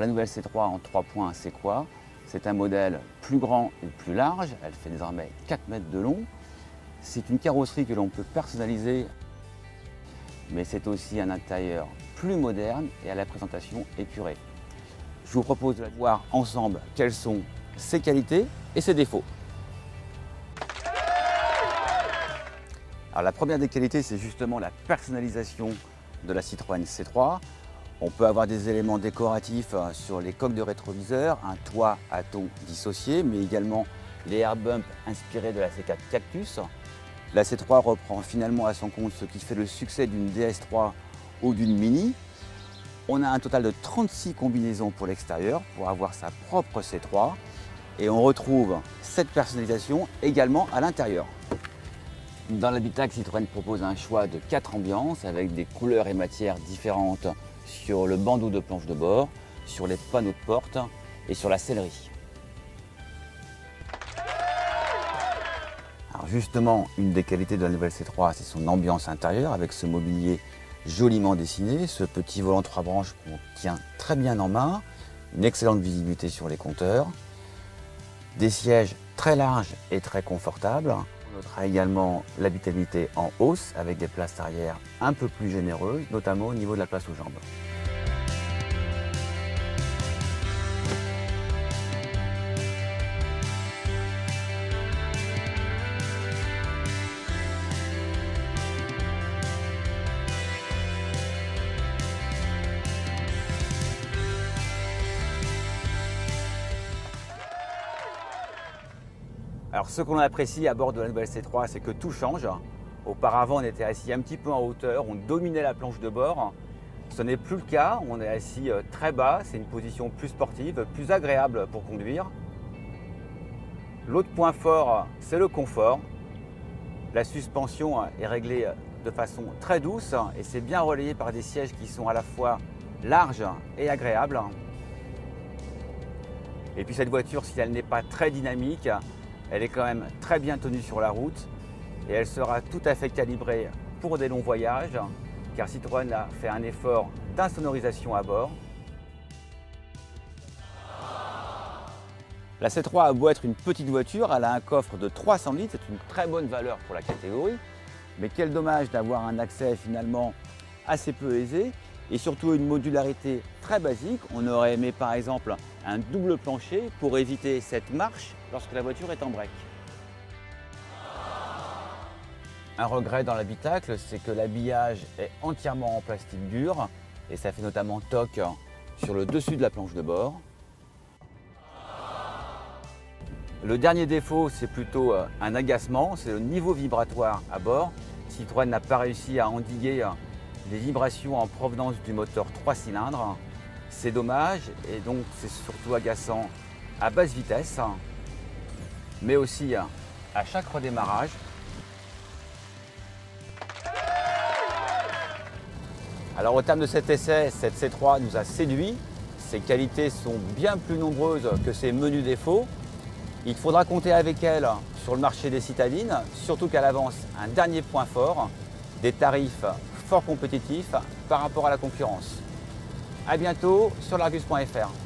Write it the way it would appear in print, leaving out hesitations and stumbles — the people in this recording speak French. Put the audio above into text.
la nouvelle C3 en 3 points, c'est quoi? C'est un modèle plus grand et plus large, elle fait désormais 4 mètres de long. C'est une carrosserie que l'on peut personnaliser, mais c'est aussi un intérieur plus moderne et à la présentation épurée. Je vous propose de voir ensemble quelles sont ses qualités et ses défauts. Alors la première des qualités, c'est justement la personnalisation de la Citroën C3. On peut avoir des éléments décoratifs sur les coques de rétroviseur, un toit à tons dissocié, mais également les air bumps inspirés de la C4 Cactus. La C3 reprend finalement à son compte ce qui fait le succès d'une DS3 ou d'une Mini. On a un total de 36 combinaisons pour l'extérieur pour avoir sa propre C3 et on retrouve cette personnalisation également à l'intérieur. Dans l'habitacle, Citroën propose un choix de 4 ambiances avec des couleurs et matières différentes sur le bandeau de planche de bord, sur les panneaux de porte et sur la sellerie. Alors justement, une des qualités de la nouvelle C3, c'est son ambiance intérieure avec ce mobilier joliment dessiné, ce petit volant 3 branches qu'on tient très bien en main, une excellente visibilité sur les compteurs, des sièges très larges et très confortables. On notera également l'habitabilité en hausse avec des places arrière un peu plus généreuses, notamment au niveau de la place aux jambes. Alors ce qu'on apprécie à bord de la nouvelle C3, c'est que tout change. Auparavant, on était assis un petit peu en hauteur, on dominait la planche de bord. Ce n'est plus le cas, on est assis très bas, c'est une position plus sportive, plus agréable pour conduire. L'autre point fort, c'est le confort. La suspension est réglée de façon très douce et c'est bien relayé par des sièges qui sont à la fois larges et agréables. Et puis cette voiture, si elle n'est pas très dynamique, elle est quand même très bien tenue sur la route et elle sera tout à fait calibrée pour des longs voyages car Citroën a fait un effort d'insonorisation à bord. La C3 a beau être une petite voiture, elle a un coffre de 300 litres, c'est une très bonne valeur pour la catégorie, mais quel dommage d'avoir un accès finalement assez peu aisé et surtout une modularité très basique. On aurait aimé par exemple un double plancher pour éviter cette marche lorsque la voiture est en break. Un regret dans l'habitacle, c'est que l'habillage est entièrement en plastique dur et ça fait notamment toc sur le dessus de la planche de bord. Le dernier défaut, c'est plutôt un agacement, c'est le niveau vibratoire à bord. Citroën n'a pas réussi à endiguer les vibrations en provenance du moteur 3 cylindres. C'est dommage et donc c'est surtout agaçant à basse vitesse, mais aussi à chaque redémarrage. Alors au terme de cet essai, cette C3 nous a séduit. Ses qualités sont bien plus nombreuses que ses menus défauts. Il faudra compter avec elle sur le marché des citadines, surtout qu'elle avance un dernier point fort, des tarifs fort compétitifs par rapport à la concurrence. A bientôt sur l'Argus.fr.